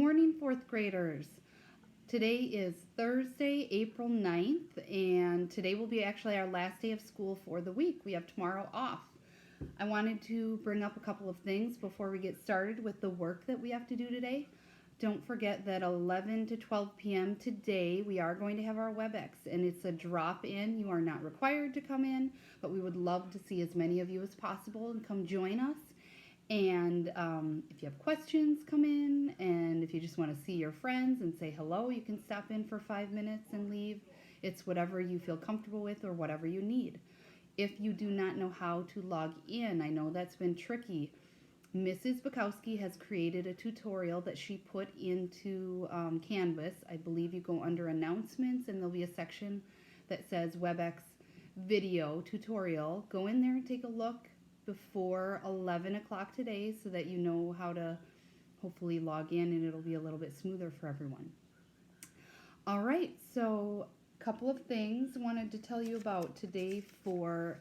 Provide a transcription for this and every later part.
morning, fourth graders. Today is Thursday, April 9th, and today will be actually our last day of school for the week. We have tomorrow off. I wanted to bring up a couple of things before we get started with the work that we have to do today. Don't forget that 11 to 12 p.m. today we are going to have our WebEx, and it's a drop-in. You are not required to come in, but we would love to see as many of you as possible and come join us. And if you have questions, come in. And if you just want to see your friends and say hello, you can stop in for 5 minutes and leave. It's whatever you feel comfortable with or whatever you need. If you do not know how to log in, I know that's been tricky. Mrs. Bukowski has created a tutorial that she put into Canvas. I believe you go under announcements and there'll be a section that says WebEx video tutorial. Go in there and take a look before 11 o'clock today so that you know how to hopefully log in and it'll be a little bit smoother for everyone. All right, so a couple of things I wanted to tell you about today for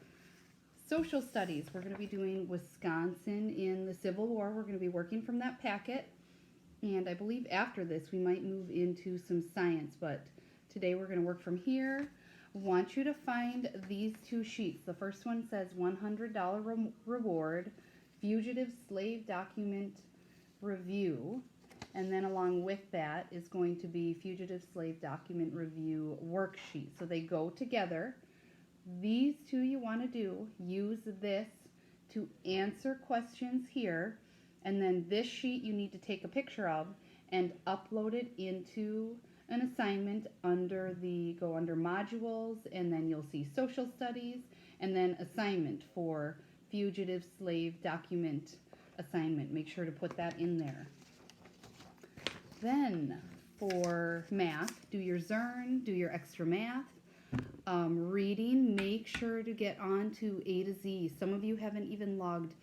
social studies. We're going to be doing Wisconsin in the Civil War. We're going to be working from that packet, and I believe after this we might move into some science, but today we're going to work from here. I want you to find these two sheets. The first one says $100 reward, fugitive slave document review, and then along with that is going to be fugitive slave document review worksheet. So they go together. These two you want to do, use this to answer questions here, and then this sheet you need to take a picture of and upload it into an assignment go under modules, and then you'll see social studies, and then assignment for fugitive slave document assignment. Make sure to put that in there. Then for math, do your Zern, do your extra math. Reading, make sure to get on to A to Z. Some of you haven't even logged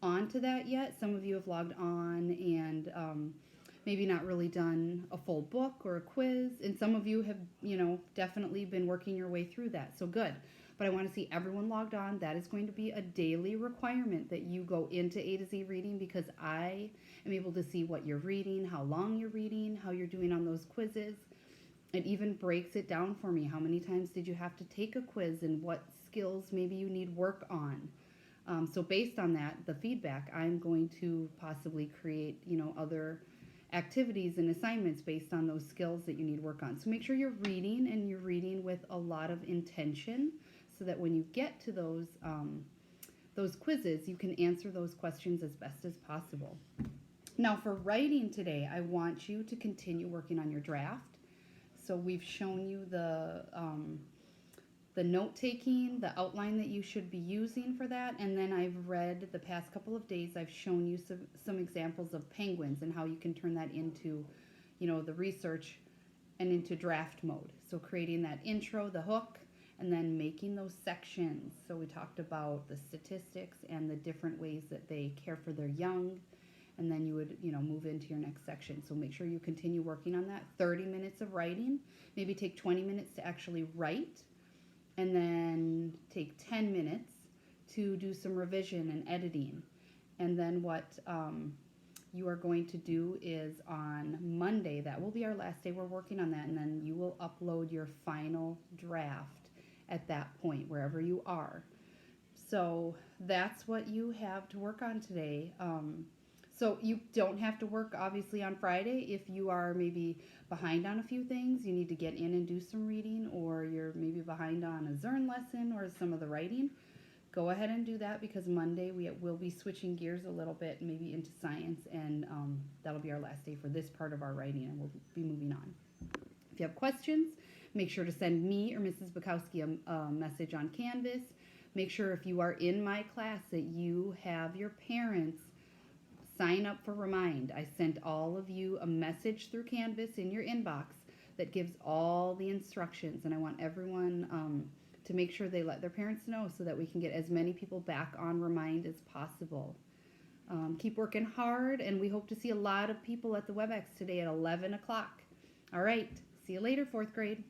on to that yet. Some of you have logged on and maybe not really done a full book or a quiz. And some of you have, definitely been working your way through that. So good. But I want to see everyone logged on. That is going to be a daily requirement that you go into A to Z reading, because I am able to see what you're reading, how long you're reading, how you're doing on those quizzes. It even breaks it down for me. How many times did you have to take a quiz and what skills maybe you need work on? So based on that, the feedback, I'm going to possibly create, other activities and assignments based on those skills that you need work on. So make sure you're reading, and you're reading with a lot of intention so that when you get to those quizzes, you can answer those questions as best as possible. Now for writing today, I want you to continue working on your draft. So we've shown you the note-taking, the outline that you should be using for that, and then I've read the past couple of days, I've shown you some examples of penguins and how you can turn that into, the research and into draft mode. So creating that intro, the hook, and then making those sections. So we talked about the statistics and the different ways that they care for their young. And then you would, move into your next section. So make sure you continue working on that. 30 minutes of writing. Maybe take 20 minutes to actually write. And then take 10 minutes to do some revision and editing. And then what you are going to do is on Monday, that will be our last day, we're working on that. And then you will upload your final draft at that point, wherever you are. So that's what you have to work on today. So you don't have to work, obviously, on Friday. If you are maybe behind on a few things, you need to get in and do some reading, or you're maybe behind on a Zern lesson or some of the writing, go ahead and do that, because Monday we will be switching gears a little bit, maybe into science, and that'll be our last day for this part of our writing, and we'll be moving on. If you have questions, make sure to send me or Mrs. Bukowski a message on Canvas. Make sure if you are in my class that you have your parents sign up for Remind. I sent all of you a message through Canvas in your inbox that gives all the instructions, and I want everyone to make sure they let their parents know so that we can get as many people back on Remind as possible. Keep working hard, and we hope to see a lot of people at the WebEx today at 11 o'clock. All right, see you later, fourth grade.